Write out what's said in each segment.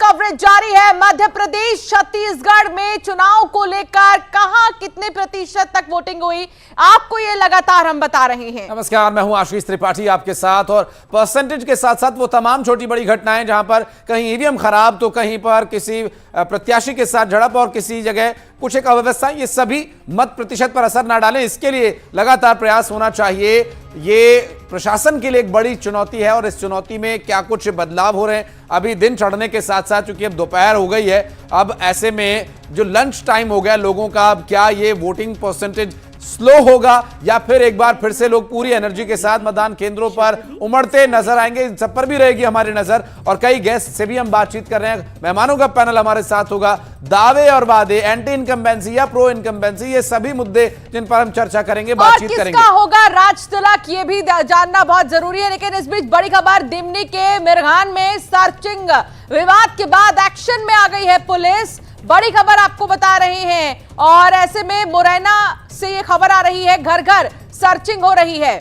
Coverage जारी है। मध्य प्रदेश छत्तीसगढ़ में चुनाव को लेकर कहां कितने प्रतिशत तक वोटिंग हुई, आपको ये लगातार हम बता रहे हैं। नमस्कार, मैं हूं आशीष त्रिपाठी आपके साथ। और परसेंटेज के साथ साथ वो तमाम छोटी बड़ी घटनाएं जहां पर कहीं ईवीएम खराब तो कहीं पर किसी प्रत्याशी के साथ झड़प और किसी जगह कुछ एक अव्यवस्था, ये सभी मत प्रतिशत पर असर ना डालें, इसके लिए लगातार प्रयास होना चाहिए। ये प्रशासन के लिए एक बड़ी चुनौती है और इस चुनौती में क्या कुछ बदलाव हो रहे हैं। अभी दिन चढ़ने के साथ साथ चूंकि अब दोपहर हो गई है, अब ऐसे में जो लंच टाइम हो गया लोगों का, अब क्या ये वोटिंग परसेंटेज स्लो होगा या फिर एक बार फिर से लोग पूरी एनर्जी के साथ मतदान केंद्रों पर उमड़ते नजर आएंगे, इन सब पर भी रहेगी हमारी नजर। और कई गेस्ट से भी हम बातचीत कर रहे हैं, मेहमानों का पैनल हमारे साथ होगा। दावे और वादे, एंटी इनकम्बेंसी या प्रो इनकम्बेंसी, ये सभी मुद्दे जिन पर हम चर्चा करेंगे, बातचीत करेंगे। किसका होगा राज तिलक, ये भी जानना बहुत जरूरी है। लेकिन इस बीच बड़ी खबर, दिमनी के मिरघान में सर्चिंग विवाद के बाद एक्शन में आ गई है पुलिस। बड़ी खबर आपको बता रहे हैं और ऐसे में मुरैना से ये खबर आ रही है, घर घर सर्चिंग हो रही है।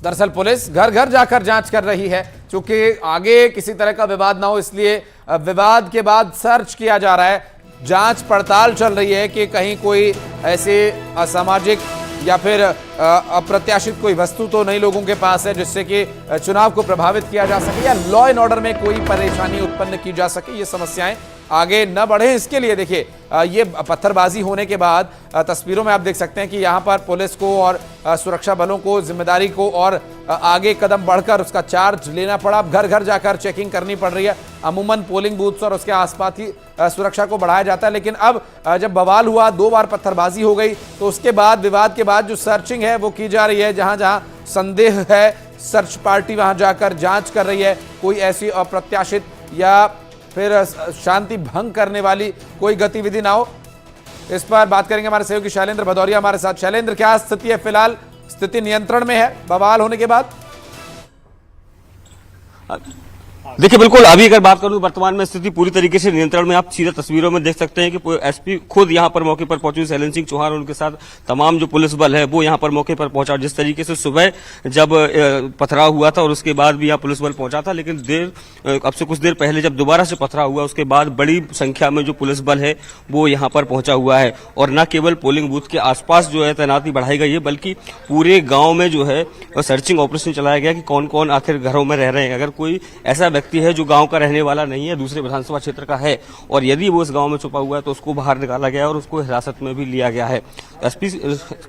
दरअसल पुलिस घर घर जाकर जांच कर रही है, क्योंकि आगे किसी तरह का विवाद ना हो, इसलिए विवाद के बाद सर्च किया जा रहा है। जांच पड़ताल चल रही है कि कहीं कोई ऐसे असामाजिक या फिर अप्रत्याशित कोई वस्तु तो नहीं लोगों के पास है जिससे कि चुनाव को प्रभावित किया जा सके या लॉ एंड ऑर्डर में कोई परेशानी उत्पन्न की जा सके, ये समस्याएं आगे न बढ़े। इसके लिए देखिए, ये पत्थरबाजी होने के बाद तस्वीरों में आप देख सकते हैं कि यहाँ पर पुलिस को और सुरक्षा बलों को जिम्मेदारी को और आगे कदम बढ़कर उसका चार्ज लेना पड़ा। अब घर घर जाकर चेकिंग करनी पड़ रही है। अमूमन पोलिंग बूथ्स और उसके आसपास ही सुरक्षा को बढ़ाया जाता है, लेकिन अब जब बवाल हुआ, 2 बार पत्थरबाजी हो गई, तो उसके बाद विवाद के बाद जो सर्चिंग है वो की जा रही है। जहां जहां संदेह है, सर्च पार्टी वहां जाकर जांच कर रही है। कोई ऐसी अप्रत्याशित या फिर शांति भंग करने वाली कोई गतिविधि ना हो, इस पर बात करेंगे। हमारे सहयोगी शैलेंद्र भदौरिया हमारे साथ। शैलेंद्र, क्या स्थिति है फिलहाल? स्थिति नियंत्रण में है बवाल होने के बाद? देखिए, बिल्कुल अभी अगर बात करूं, वर्तमान में स्थिति पूरी तरीके से नियंत्रण में। आप सीधे तस्वीरों में देख सकते हैं कि एसपी खुद यहां पर मौके पर पहुंचे, शैलेंद्र सिंह चौहान, उनके साथ तमाम जो पुलिस बल है वो यहां पर मौके पर पहुंचा। जिस तरीके से सुबह जब पथराव हुआ था और उसके बाद भी यहां पुलिस बल पहुंचा था, लेकिन अब से कुछ देर पहले जब दोबारा से पथराव हुआ उसके बाद बड़ी संख्या में जो पुलिस बल है वो यहां पर पहुंचा हुआ है। और न केवल पोलिंग बूथ के आसपास जो है तैनाती बढ़ाई गई है, बल्कि पूरे गांव में जो है सर्चिंग ऑपरेशन चलाया गया कि कौन कौन आखिर घरों में रह रहे हैं। अगर कोई ऐसा व्यक्ति है जो गांव का रहने वाला नहीं है, दूसरे विधानसभा क्षेत्र का है और यदि वो इस गांव में छुपा हुआ है तो उसको बाहर निकाला गया और उसको हिरासत में भी लिया गया है। एसपी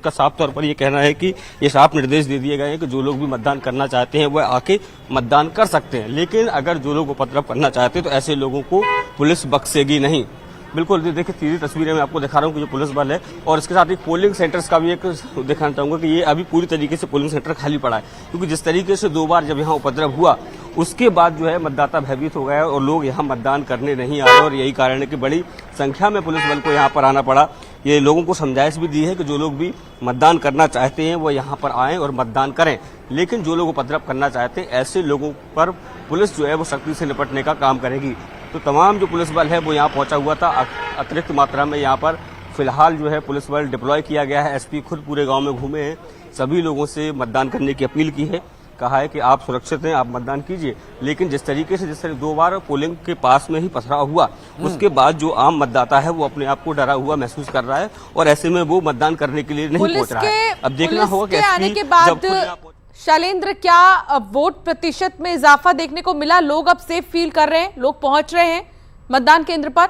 का साफ तौर पर यह कहना है कि ये साफ निर्देश दे दिए गए हैं कि जो लोग भी मतदान करना चाहते हैं वह आके मतदान कर सकते हैं, लेकिन अगर जो लोग उपद्रव करना चाहते हैं तो ऐसे लोगों को पुलिस बख्शेगी नहीं। बिल्कुल देखिए, सीधी तस्वीरें मैं आपको दिखा रहा हूँ कि जो पुलिस बल है और इसके साथ ही पोलिंग सेंटर्स का भी एक दिखाना चाहूंगा कि ये अभी पूरी तरीके से पोलिंग सेंटर खाली पड़ा है, क्योंकि जिस तरीके से 2 बार जब यहाँ उपद्रव हुआ उसके बाद जो है मतदाता भयभीत हो गया और लोग यहाँ मतदान करने नहीं आ रहे। और यही कारण है कि बड़ी संख्या में पुलिस बल को यहाँ पर आना पड़ा। ये लोगों को समझाइश भी दी है कि जो लोग भी मतदान करना चाहते हैं वो यहाँ पर आएं और मतदान करें, लेकिन जो लोग उपद्रव करना चाहते हैं ऐसे लोगों पर पुलिस जो है वो सख्ती से निपटने का काम करेगी। तो तमाम जो पुलिस बल है वो यहाँ पहुंचा हुआ था। अतिरिक्त मात्रा में यहाँ पर फिलहाल जो है पुलिस बल डिप्लॉय किया गया है। एसपी खुद पूरे गांव में घूमे हैं, सभी लोगों से मतदान करने की अपील की है, कहा है कि आप सुरक्षित हैं, आप मतदान कीजिए। लेकिन जिस तरीके से 2 बार पोलिंग के पास में ही पथराव हुआ उसके बाद जो आम मतदाता है वो अपने आप को डरा हुआ महसूस कर रहा है और ऐसे में वो मतदान करने के लिए नहीं पहुंच रहा है। अब देखना होगा कि आने के बाद शैलेंद्र, क्या वोट प्रतिशत में इजाफा देखने को मिला? लोग अब सेफ फील कर रहे हैं, लोग पहुंच रहे हैं मतदान केंद्र पर?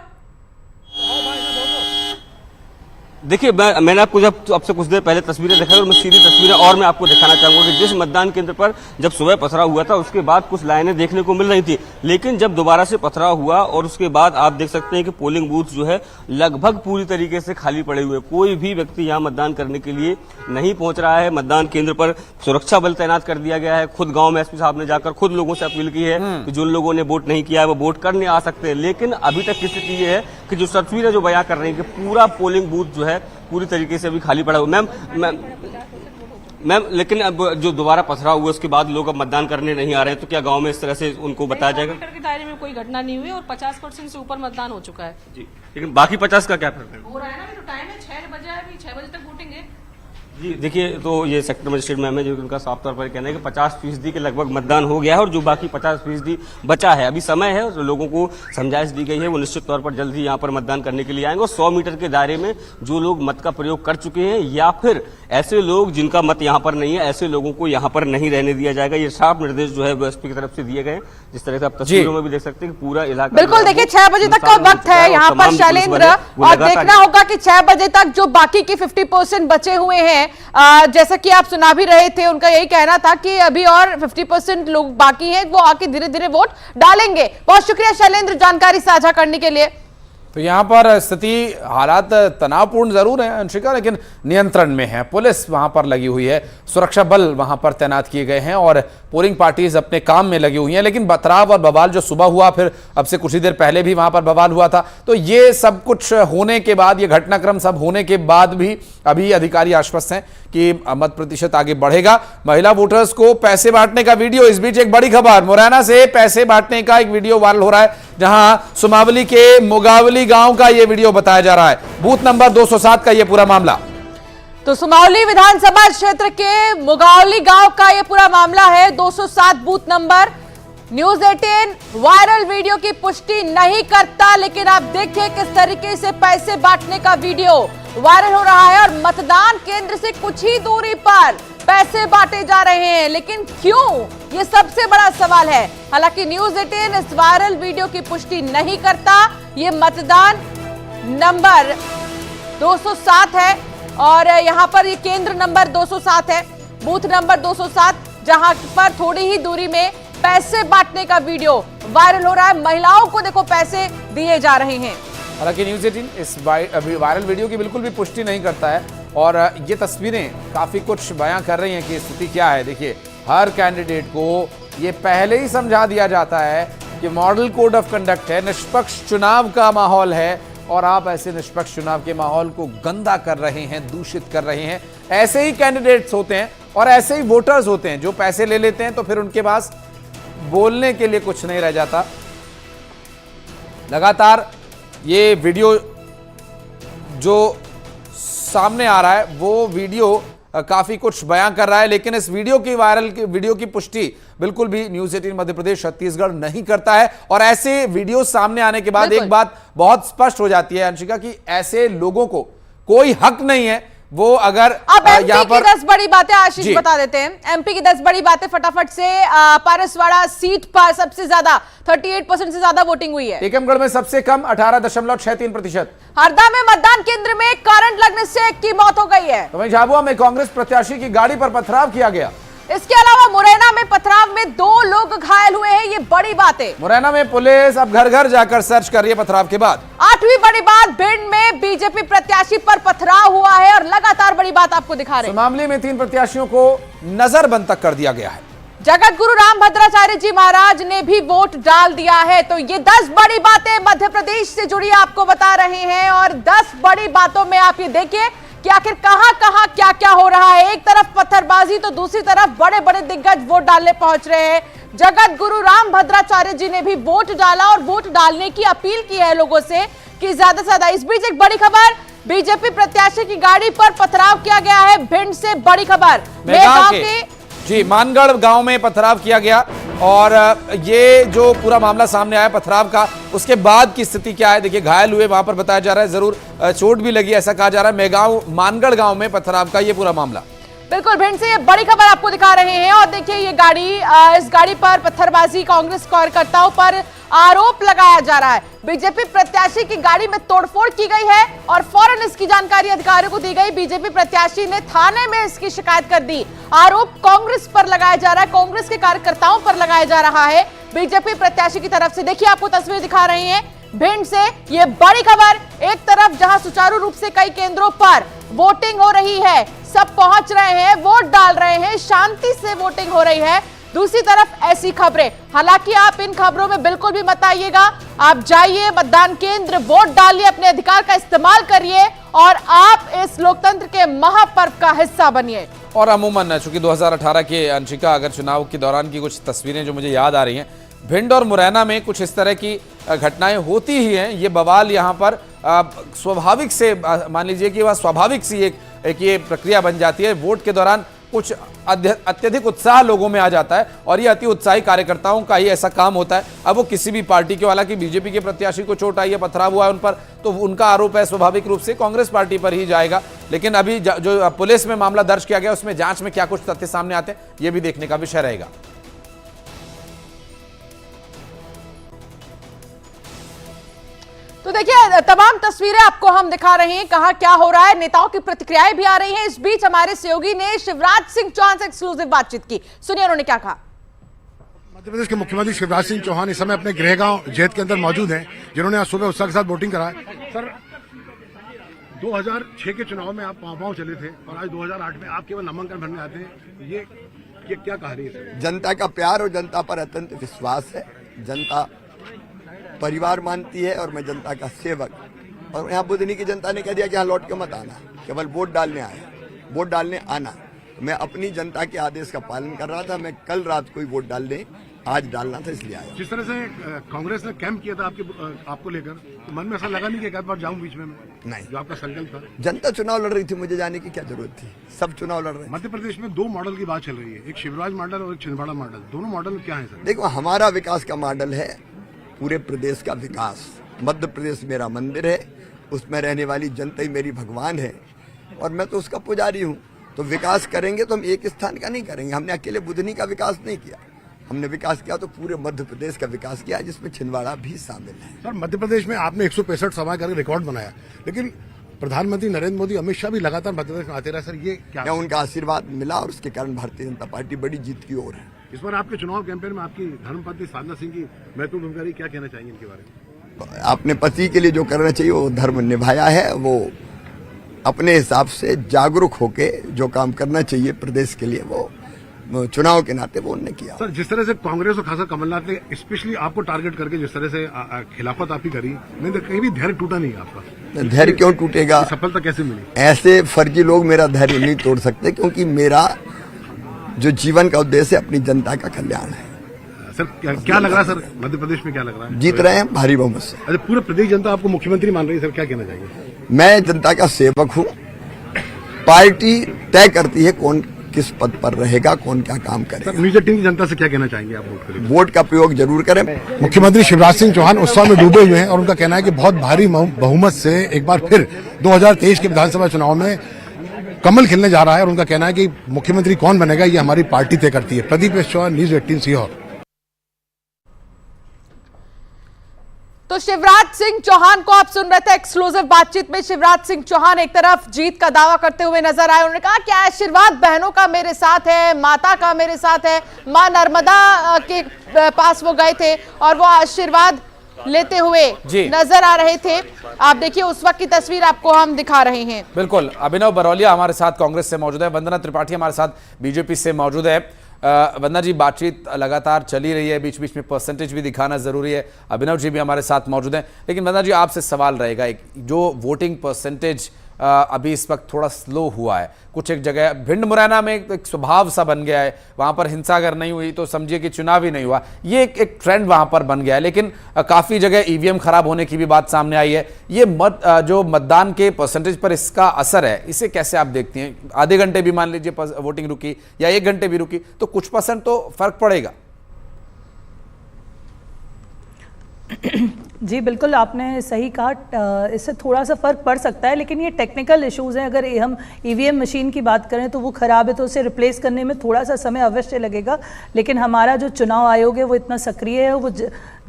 देखिए, मैंने आपको जब अब से कुछ देर पहले तस्वीरें दिखाई और मैं सीधी तस्वीरें और मैं आपको दिखाना चाहूंगा कि जिस मतदान केंद्र पर जब सुबह पथराव हुआ था उसके बाद कुछ लाइनें देखने को मिल रही थी, लेकिन जब दोबारा से पथराव हुआ और उसके बाद आप देख सकते हैं कि पोलिंग बूथ जो है लगभग पूरी तरीके से खाली पड़े हुए, कोई भी व्यक्ति यहाँ मतदान करने के लिए नहीं पहुंच रहा है। मतदान केंद्र पर सुरक्षा बल तैनात कर दिया गया है। खुद गाँव में एसपी साहब ने जाकर खुद लोगों से अपील की है कि जिन लोगों ने वोट नहीं किया है वो वोट करने आ सकते हैं। लेकिन अभी तक की स्थिति ये है कि जो तस्वीरें जो बयां कर रही है कि पूरा पोलिंग बूथ जो है पूरी तरीके से अभी खाली पड़ा हुआ। मैम, लेकिन अब जो दोबारा पथराव हुआ उसके बाद लोग अब मतदान करने नहीं आ रहे हैं, तो क्या गांव में इस तरह से उनको बताया जाएगा? के दायरे में कोई घटना नहीं हुई और 50% से ऊपर मतदान हो चुका है जी, लेकिन बाकी 50 का क्या फर्क है? हो रहा है ना, अभी तो टाइम है, 6 बजे है, अभी 6 बजे तक वोटिंग है। जी देखिए, तो ये सेक्टर मजिस्ट्रेट मैम है जो कि उनका साफ तौर पर कहना है कि 50% के लगभग मतदान हो गया है और जो बाकी 50% बचा है, अभी समय है, जो लोगों को समझाइश दी गई है वो निश्चित तौर पर जल्द ही यहाँ पर मतदान करने के लिए आएंगे और 100 मीटर के दायरे में जो लोग मत का प्रयोग कर चुके हैं या फिर ऐसे लोग जिनका मत यहाँ पर नहीं है, ऐसे लोगों को यहाँ पर नहीं रहने दिया जाएगा। ये साफ निर्देश जो है एसपी की तरफ से दिए गए, जिस तरह से आप तस्वीरों में भी देख सकते हैं कि पूरा इलाका बिल्कुल देखिए 6 बजे तक का वक्त है यहाँ पर शैलेंद्र, और देखना होगा कि 6 बजे तक जो बाकी के 50% बचे हुए हैं, जैसा कि आप सुना भी रहे थे, उनका यही कहना था कि अभी और 50% लोग बाकी हैं, वो आके धीरे धीरे वोट डालेंगे। बहुत शुक्रिया शैलेंद्र जानकारी साझा करने के लिए। तो यहाँ पर स्थिति हालात तनावपूर्ण जरूर है अंशिका, लेकिन नियंत्रण में है। पुलिस वहां पर लगी हुई है, सुरक्षा बल वहां पर तैनात किए गए हैं और पोलिंग पार्टीज अपने काम में लगी हुई हैं। लेकिन बतराव और बवाल जो सुबह हुआ, फिर अब से कुछ ही देर पहले भी वहां पर बवाल हुआ था, तो ये सब कुछ होने के बाद, ये घटनाक्रम सब होने के बाद भी अभी अधिकारी आश्वस्त हैं कि मत प्रतिशत आगे बढ़ेगा। महिला वोटर्स को पैसे बांटने का वीडियो, इस बीच एक बड़ी खबर, मुरैना से पैसे बांटने का एक वीडियो वायरल हो रहा है, जहां सुमावली के मुगावली गांव का यह वीडियो बताया जा रहा है। बूथ नंबर 207 का यह पूरा मामला। तो सुमावली विधानसभा क्षेत्र के मुगावली गांव का यह पूरा मामला है, 207 booth number. News 18 viral video की पुष्टि नहीं करता, लेकिन आप देखिए किस तरीके से पैसे बांटने का वीडियो वायरल हो रहा है और मतदान केंद्र से कुछ ही दूरी पर पैसे बांटे जा रहे हैं। लेकिन क्यों, ये सबसे बड़ा सवाल है। हालांकि न्यूज 18 इस वायरल वीडियो की पुष्टि नहीं करता। ये मतदान नंबर 207 है और यहाँ पर ये केंद्र नंबर 207 है, बूथ नंबर 207, जहां पर थोड़ी ही दूरी में पैसे बांटने का वीडियो वायरल हो रहा है। महिलाओं को देखो पैसे दिए जा रहे हैं। हालांकि न्यूज 18 इस वायरल वीडियो की बिल्कुल भी पुष्टि नहीं करता है और ये तस्वीरें काफी कुछ बयां कर रही हैं कि स्थिति क्या है। देखिए, हर कैंडिडेट को ये पहले ही समझा दिया जाता है कि मॉडल कोड ऑफ कंडक्ट है, निष्पक्ष चुनाव का माहौल है और आप ऐसे निष्पक्ष चुनाव के माहौल को गंदा कर रहे हैं, दूषित कर रहे हैं। ऐसे ही कैंडिडेट्स होते हैं और ऐसे ही वोटर्स होते हैं जो पैसे ले लेते हैं तो फिर उनके पास बोलने के लिए कुछ नहीं रह जाता। लगातार ये वीडियो जो सामने आ रहा है वो वीडियो काफी कुछ बयां कर रहा है, लेकिन इस वीडियो की वीडियो की पुष्टि बिल्कुल भी न्यूज 18 मध्य प्रदेश छत्तीसगढ़ नहीं करता है। और ऐसे वीडियो सामने आने के बाद एक बात बहुत स्पष्ट हो जाती है अंशिका कि ऐसे लोगों को कोई हक नहीं है, वो अगर अब एमपी की 10 बड़ी बातें आशीष बता देते हैं। एमपी की 10 बड़ी बातें फटाफट से। पारसवाड़ा सीट पर सबसे ज्यादा 38% से ज्यादा वोटिंग हुई है। टीकमगढ़ में सबसे कम 18.63%। हरदा में मतदान केंद्र में करंट लगने से एक की मौत हो गई है। तो वहीं झाबुआ में कांग्रेस प्रत्याशी की गाड़ी पर पथराव किया गया। इसके अलावा मुरैना में पथराव में 2 लोग घायल हुए हैं। ये बड़ी बात है। मुरैना में पुलिस अब घर घर जाकर सर्च कर रही है पथराव के बाद। 8वीं बड़ी बात, भिंड में बीजेपी प्रत्याशी पर पथराव हुआ है और लगातार बड़ी बात आपको दिखा रहे हैं। मामले में 3 प्रत्याशियों को नजरबंद तक कर दिया गया है। जगत गुरु रामभद्राचार्य जी महाराज ने भी वोट डाल दिया है। तो ये 10 बड़ी बातें मध्य प्रदेश से जुड़ी आपको बता रहे हैं और 10 बड़ी बातों में आप ये देखिए कि आखिर कहां कहां क्या क्या हो रहा है। एक तरफ पत्थरबाजी तो दूसरी तरफ बड़े बड़े दिग्गज वोट डालने पहुंच रहे हैं। जगत गुरु रामभद्राचार्य जी ने भी वोट डाला और वोट डालने की अपील की है लोगों से कि ज्यादा से ज्यादा। इस बीच एक बड़ी खबर, बीजेपी प्रत्याशी की गाड़ी पर पथराव किया गया है। भिंड से बड़ी खबर, गांव के जी मानगढ़ गांव में पथराव किया गया और ये जो पूरा मामला सामने आया पथराव का, उसके बाद की स्थिति क्या है देखिए। घायल हुए वहां पर बताया जा रहा है, जरूर चोट भी लगी ऐसा कहा जा रहा है। मेगांव मानगढ़ गांव में पथराव का ये पूरा मामला। बिल्कुल, भिंड से ये बड़ी खबर आपको दिखा रहे हैं और देखिए ये गाड़ी, इस गाड़ी पर पत्थरबाजी, कांग्रेस कार्यकर्ताओं पर आरोप लगाया जा रहा है। बीजेपी प्रत्याशी की गाड़ी में तोड़फोड़ की गई है और फौरन इसकी जानकारी अधिकारियों को दी गई। बीजेपी प्रत्याशी ने थाने में इसकी शिकायत कर दी। आरोप कांग्रेस पर लगाया जा रहा है, कांग्रेस के कार्यकर्ताओं पर लगाया जा रहा है बीजेपी प्रत्याशी की तरफ से। देखिए आपको तस्वीर दिखा रहे हैं भिंड से ये बड़ी खबर। एक तरफ जहां सुचारू रूप से कई केंद्रों पर वोटिंग हो रही है, सब पहुंच रहे हैं, वोट डाल रहे हैं, शांति से वोटिंग हो रही है। दूसरी तरफ ऐसी खबरें, हालांकि आप इन खबरों में बिल्कुल भी मत आइएगा। आप जाइए मतदान केंद्र, वोट डालिए, अपने अधिकार का इस्तेमाल करिए और आप इस लोकतंत्र के महापर्व का हिस्सा बनिए। और अमूमन चूंकि 2018 के अंशिका, अगर चुनाव के दौरान की कुछ तस्वीरें जो मुझे याद आ रही हैं, भिंड और मुरैना में कुछ इस तरह की घटनाएं होती ही हैं। ये बवाल यहाँ पर स्वाभाविक से मान लीजिए कि वह स्वाभाविक सी एक ये प्रक्रिया बन जाती है। वोट के दौरान कुछ अत्यधिक उत्साह लोगों में आ जाता है और ये अति उत्साही कार्यकर्ताओं का ही ऐसा काम होता है। अब वो किसी भी पार्टी के, हालांकि बीजेपी के प्रत्याशी को चोट आई है, पथराव हुआ है उन पर, तो उनका आरोप है स्वाभाविक रूप से कांग्रेस पार्टी पर ही जाएगा। लेकिन अभी जो पुलिस में मामला दर्ज किया गया उसमें जांच में क्या कुछ तथ्य सामने आते हैं ये भी देखने का विषय रहेगा। तो देखिए तमाम तस्वीरें आपको हम दिखा रहे हैं, कहां क्या हो रहा है, नेताओं की प्रतिक्रियाएं भी आ रही हैं। इस बीच हमारे सहयोगी ने शिवराज सिंह चौहान से एक्सक्लूसिव बातचीत की, सुनिए उन्होंने क्या कहा। मध्य प्रदेश के मुख्यमंत्री शिवराज सिंह चौहान इस समय अपने गृहगांव जैत के अंदर मौजूद हैं, जिन्होंने आज सुबह उत्साह के साथ वोटिंग करा है। सर, 2006 के चुनाव में आप पाँव चले थे और आज 2008 में आप केवल नामांकन भरने आते हैं, ये क्या कहानी है? जनता का प्यार और जनता पर अत्यंत विश्वास है। जनता परिवार मानती है और मैं जनता का सेवक। और यहाँ बुधनी की जनता ने कह दिया कि यहाँ लौट के मत आना, केवल वोट डालने आए, वोट डालने आना। मैं अपनी जनता के आदेश का पालन कर रहा था। मैं कल रात को ही वोट डालने आज डालना था, इसलिए आया। जिस तरह से कांग्रेस ने कैंप किया था आपको लेकर, तो मन में ऐसा लगा नहीं कि एक बार जाऊं बीच में? नहीं, जो आपका संकल्प था। जनता चुनाव लड़ रही थी, मुझे जाने की क्या जरूरत थी? सब चुनाव लड़ रहे हैं। मध्य प्रदेश में 2 मॉडल की बात चल रही है, एक शिवराज मॉडल और एक छिंदवाड़ा मॉडल। दोनों मॉडल क्या है सर? देखो, हमारा विकास का मॉडल है पूरे प्रदेश का विकास। मध्य प्रदेश मेरा मंदिर है, उसमें रहने वाली जनता ही मेरी भगवान है और मैं तो उसका पुजारी हूँ। तो विकास करेंगे तो हम एक स्थान का नहीं करेंगे। हमने अकेले बुधनी का विकास नहीं किया, हमने विकास किया तो पूरे मध्य प्रदेश का विकास किया, जिसमें छिंदवाड़ा भी शामिल है। सर, मध्य प्रदेश में आपने 165 सभा करके रिकॉर्ड बनाया, लेकिन प्रधानमंत्री नरेंद्र मोदी, अमित शाह भी लगातार मध्य प्रदेश में आते रहे। सर, ये क्या उनका आशीर्वाद मिला और उसके कारण भारतीय जनता पार्टी बड़ी जीत की ओर है। इस बार आपके चुनाव कैंपेन में आपकी धर्मपत्नी साधना सिंह की महत्वपूर्ण भूमिका रही, क्या कहना चाहेंगे इनके बारे में? अपने पति के लिए जो करना चाहिए वो धर्म निभाया है। वो अपने हिसाब से जागरूक होके जो काम करना चाहिए प्रदेश के लिए वो चुनाव के नाते वो उन्होंने किया। सर, जिस तरह से कांग्रेस और खासकर कमलनाथ ने स्पेशली आपको टारगेट करके जिस तरह से खिलाफत आपकी करी, नहीं तो कहीं भी धैर्य टूटा नहीं आपका? धैर्य क्यों टूटेगा? सफलता कैसे मिली? ऐसे फर्जी लोग मेरा धैर्य नहीं तोड़ सकते, क्योंकि मेरा जो जीवन का उद्देश्य है अपनी जनता का कल्याण है। सर, क्या लग रहा है सर, मध्य प्रदेश में क्या लग रहा है? जीत रहे हैं भारी बहुमत से। अरे, पूरे प्रदेश जनता आपको मुख्यमंत्री मान रही है, सर क्या कहना चाहिए? मैं जनता का सेवक हूँ। पार्टी तय करती है कौन किस पद पर रहेगा, कौन क्या काम करेगा। सर, न्यूज 18 की जनता से क्या कहना चाहेंगे आप वोट के लिए? वोट का प्रयोग जरूर करें। मुख्यमंत्री शिवराज सिंह चौहान उत्साह में डूबे हुए हैं और उनका कहना है कि बहुत भारी बहुमत से एक बार फिर 2023 के विधानसभा चुनाव में कमल खिलने जा रहा है। और उनका कहना है कि मुख्यमंत्री कौन बनेगा ये हमारी पार्टी तय करती है। प्रदीप चौहान, न्यूज 18 सीहोर। तो शिवराज सिंह चौहान को आप सुन रहे थे एक्सक्लूसिव बातचीत में। शिवराज सिंह चौहान एक तरफ जीत का दावा करते हुए नजर आए। उन्होंने कहा कि आशीर्वाद बहनों का मेरे साथ है, माता का मेरे साथ है। मां नर्मदा के पास वो गए थे और वो आशीर्वाद लेते हुए नजर आ रहे थे। आप देखिए उस वक्त की तस्वीर आपको हम दिखा रहे हैं। बिल्कुल, अभिनव बरौलिया हमारे साथ कांग्रेस से मौजूद है, वंदना त्रिपाठी हमारे साथ बीजेपी से मौजूद है। वंदना जी, बातचीत लगातार चली रही है, बीच बीच में परसेंटेज भी दिखाना जरूरी है। अभिनव जी भी हमारे साथ मौजूद हैं, लेकिन वंदना जी आपसे सवाल रहेगा, एक जो वोटिंग परसेंटेज अभी इस वक्त थोड़ा स्लो हुआ है, कुछ एक जगह भिंड मुरैना में एक स्वभाव सा बन गया है, वहां पर हिंसा अगर नहीं हुई तो समझिए कि चुनाव ही नहीं हुआ, ये एक ट्रेंड वहां पर बन गया है। लेकिन काफी जगह ईवीएम खराब होने की भी बात सामने आई है। ये जो मतदान के परसेंटेज पर इसका असर है, इसे कैसे आप देखती हैं? आधे घंटे भी मान लीजिए वोटिंग रुकी या 1 घंटे भी रुकी तो कुछ % तो फर्क पड़ेगा। जी बिल्कुल, आपने सही कहा, इससे थोड़ा सा फ़र्क पड़ सकता है, लेकिन ये टेक्निकल इश्यूज़ हैं। अगर हम ईवीएम मशीन की बात करें तो वो ख़राब है, तो उसे रिप्लेस करने में थोड़ा सा समय अवश्य लगेगा। लेकिन हमारा जो चुनाव आयोग है वो इतना सक्रिय है, वो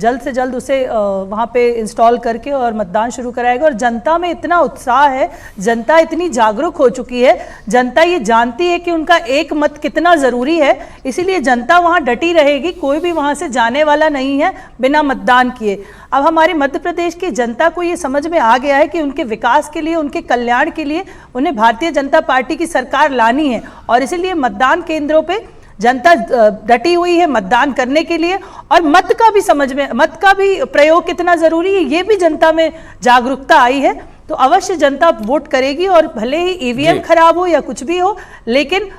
जल्द से जल्द उसे वहाँ पे इंस्टॉल करके और मतदान शुरू कराएगा। और जनता में इतना उत्साह है, जनता इतनी जागरूक हो चुकी है, जनता ये जानती है कि उनका एक मत कितना ज़रूरी है, इसीलिए जनता वहाँ डटी रहेगी। कोई भी वहाँ से जाने वाला नहीं है बिना मतदान किए। अब हमारे मध्य प्रदेश की जनता को ये समझ में आ गया है कि उनके विकास के लिए, उनके कल्याण के लिए उन्हें भारतीय जनता पार्टी की सरकार लानी है, और इसीलिए मतदान केंद्रों पे जनता डटी हुई है मतदान करने के लिए। और मत का भी समझ में, मत का भी प्रयोग कितना जरूरी है ये भी जनता में जागरूकता आई है। तो अवश्य जनता वोट करेगी, और भले ही ईवीएम खराब हो या कुछ भी हो, लेकिन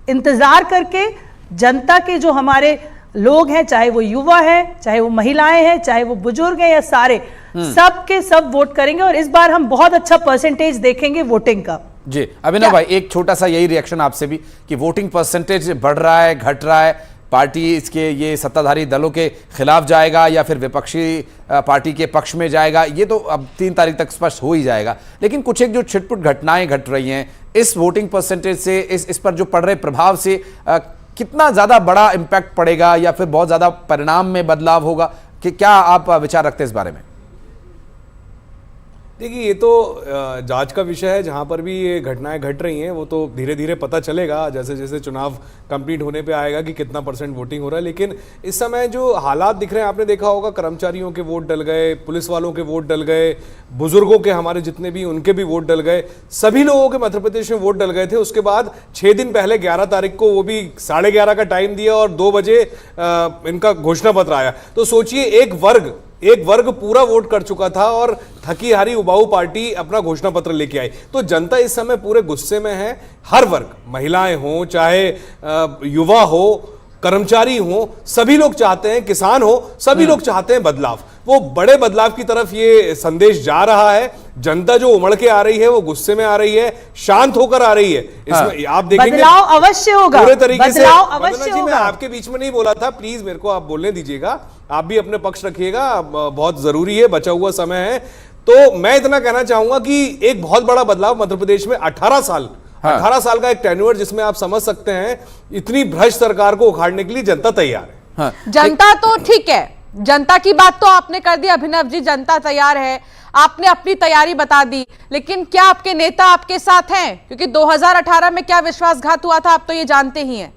इंतजार करके जनता के जो हमारे लोग हैं, चाहे वो युवा हैं, चाहे वो महिलाएं हैं, चाहे वो बुजुर्ग हैं या सारे, सब के सब वोट करेंगे और इस बार हम बहुत अच्छा परसेंटेज देखेंगे वोटिंग का। जी अभिनव भाई, एक छोटा सा यही रिएक्शन आपसे भी कि वोटिंग परसेंटेज बढ़ रहा है, घट रहा है, पार्टी इसके ये सत्ताधारी दलों के खिलाफ जाएगा या फिर विपक्षी पार्टी के पक्ष में जाएगा, ये तो अब 3 तारीख तक स्पष्ट हो ही जाएगा। लेकिन कुछ एक जो छिटपुट घटनाएं घट रही हैं इस वोटिंग परसेंटेज से, इस पर जो पड़ रहे प्रभाव से कितना ज्यादा बड़ा इंपैक्ट पड़ेगा या फिर बहुत ज्यादा परिणाम में बदलाव होगा, कि क्या आप विचार रखते हैं इस बारे में? देखिए, ये तो जांच का विषय है। जहां पर भी ये घटनाएं घट रही हैं वो तो धीरे धीरे पता चलेगा जैसे जैसे चुनाव कंप्लीट होने पे आएगा कि कितना % वोटिंग हो रहा है। लेकिन इस समय जो हालात दिख रहे हैं, आपने देखा होगा कर्मचारियों के वोट डल गए, पुलिस वालों के वोट डल गए, बुजुर्गों के हमारे जितने भी उनके भी वोट डल गए, सभी लोगों के मध्य प्रदेश में वोट डल गए थे। उसके बाद 6 दिन पहले 11 तारीख को वो भी 11:30 का टाइम दिया और 2 बजे इनका घोषणा पत्र आया। तो सोचिए एक वर्ग पूरा वोट कर चुका था और थकी हारी उबाऊ पार्टी अपना घोषणा पत्र लेके आई। तो जनता इस समय पूरे गुस्से में है। हर वर्ग, महिलाएं हो, चाहे युवा हो, कर्मचारी हो, सभी लोग चाहते हैं, किसान हो, सभी लोग चाहते हैं बदलाव। वो बड़े बदलाव की तरफ ये संदेश जा रहा है। जनता जो उमड़ के आ रही है वो गुस्से में आ रही है, शांत होकर आ रही है। इसमें आप देखेंगे बदलाव अवश्य होगा, पूरे तरीके से। बदलाव अवश्य जी, मैं होगा। आपके बीच में नहीं बोला था, प्लीज मेरे को आप बोलने दीजिएगा। आप भी अपने पक्ष रखिएगा, बहुत जरूरी है, बचा हुआ समय है। तो मैं इतना कहना चाहूंगा कि एक बहुत बड़ा बदलाव मध्य प्रदेश में 18 साल का एक टेन्योर, जिसमें आप समझ सकते हैं इतनी भ्रष्ट सरकार को उखाड़ने के लिए जनता तैयार है। जनता तो ठीक है, जनता की बात तो आपने कर दी अभिनव जी, जनता तैयार है, आपने अपनी तैयारी बता दी। लेकिन क्या आपके नेता आपके साथ हैं? क्योंकि 2018 में क्या विश्वासघात हुआ था आप तो ये जानते ही हैं।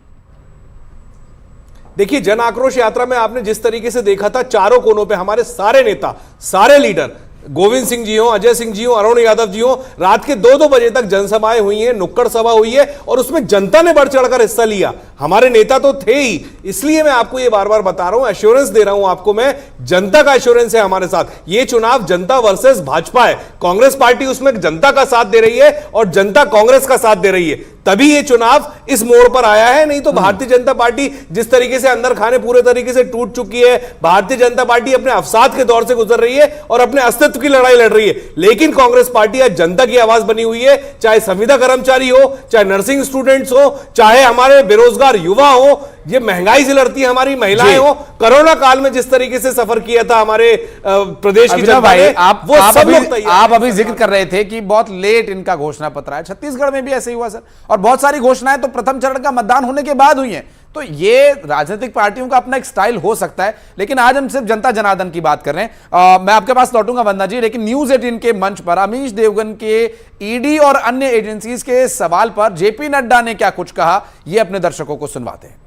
देखिए, जन आक्रोश यात्रा में आपने जिस तरीके से देखा था, चारों कोनों पे हमारे सारे नेता, सारे लीडर, गोविंद सिंह जी हो, अजय सिंह जी हो, अरुण यादव जी हो, रात के 2-2 बजे तक जनसभाएं हुई हैं, नुक्कड़ सभा हुई है और उसमें जनता ने बढ़ चढ़कर हिस्सा लिया। हमारे नेता तो थे ही, इसलिए मैं आपको ये बार बार बता रहा हूं, एश्योरेंस दे रहा हूं आपको मैं, जनता का एश्योरेंस है हमारे साथ। ये चुनाव जनता वर्सेस भाजपा है। कांग्रेस पार्टी उसमें जनता का साथ दे रही है और जनता कांग्रेस का साथ दे रही है, तभी ये चुनाव इस मोड़ पर आया है। नहीं तो भारतीय जनता पार्टी जिस तरीके से अंदर खाने पूरे तरीके से टूट चुकी है, भारतीय जनता पार्टी अपने अवसाद के दौर से गुजर रही है और अपने अस्तित्व की लड़ाई लड़ रही है। लेकिन कांग्रेस पार्टी आज जनता की आवाज बनी हुई है, चाहे संविदा कर्मचारी हो, चाहे नर्सिंग स्टूडेंट्स हो, चाहे हमारे बेरोजगार युवा हो, ये महंगाई से लड़ती हमारी महिलाएं हो, कोरोना काल में जिस तरीके से सफर किया था हमारे प्रदेश की जनता ने, वो सब लोग तैयार। आप अभी जिक्र कर रहे थे कि बहुत लेट इनका घोषणा पत्र आया, छत्तीसगढ़ में भी ऐसे ही हुआ सर, और बहुत सारी घोषणाएं तो प्रथम चरण का मतदान होने के बाद हुई हैं। तो ये राजनीतिक पार्टियों का अपना एक स्टाइल हो सकता है, लेकिन आज हम सिर्फ जनता जनार्दन की बात कर रहे हैं। मैं आपके पास लौटूंगा वंदना जी, लेकिन न्यूज 18 के मंच पर अमीश देवगन के ईडी और अन्य एजेंसीज के सवाल पर जेपी नड्डा ने क्या कुछ कहा, ये अपने दर्शकों को सुनवाते हैं।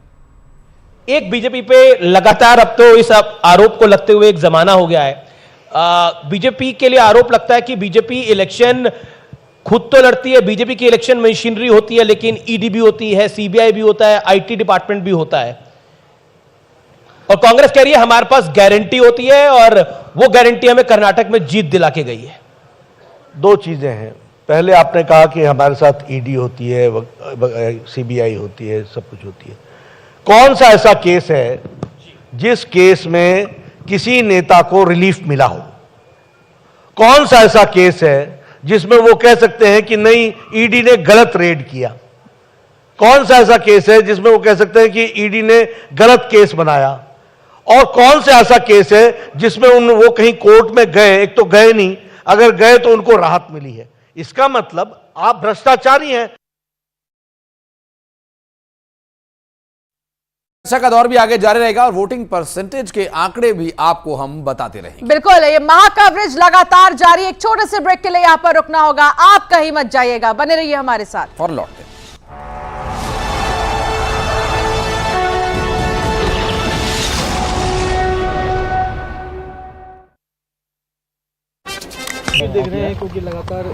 एक बीजेपी पे लगातार अब तो इस आरोप को लगते हुए एक जमाना हो गया है। बीजेपी के लिए आरोप लगता है कि बीजेपी इलेक्शन खुद तो लड़ती है, बीजेपी की इलेक्शन मशीनरी होती है, लेकिन ईडी भी होती है, सीबीआई भी होता है, आईटी डिपार्टमेंट भी होता है। और कांग्रेस कह रही है हमारे पास गारंटी होती है और वो गारंटी हमें कर्नाटक में जीत दिला के गई है। 2 चीजें हैं। पहले आपने कहा कि हमारे साथ ईडी होती है, सीबीआई होती है, सब कुछ होती है। कौन सा ऐसा केस है जिस केस में किसी नेता को रिलीफ मिला हो? कौन सा ऐसा केस है जिसमें वो कह सकते हैं कि नहीं, ईडी ने गलत रेड किया? कौन सा ऐसा केस है जिसमें वो कह सकते हैं कि ईडी ने गलत केस बनाया? और कौन सा ऐसा केस है जिसमें वो कहीं कोर्ट में गए? एक तो गए नहीं, अगर गए तो उनको राहत मिली है। इसका मतलब आप भ्रष्टाचारी हैं। चर्चा का दौर भी आगे जारी रहेगा और वोटिंग परसेंटेज के आंकड़े भी आपको हम बताते रहेंगे। बिल्कुल, ये महा कवरेज लगातार जारी। एक छोटे से ब्रेक के लिए यहां पर रुकना होगा, आप कहीं मत जाइएगा, बने रहिए हमारे साथ। फौरन लौटते हैं। देख रहे हैं क्योंकि लगातार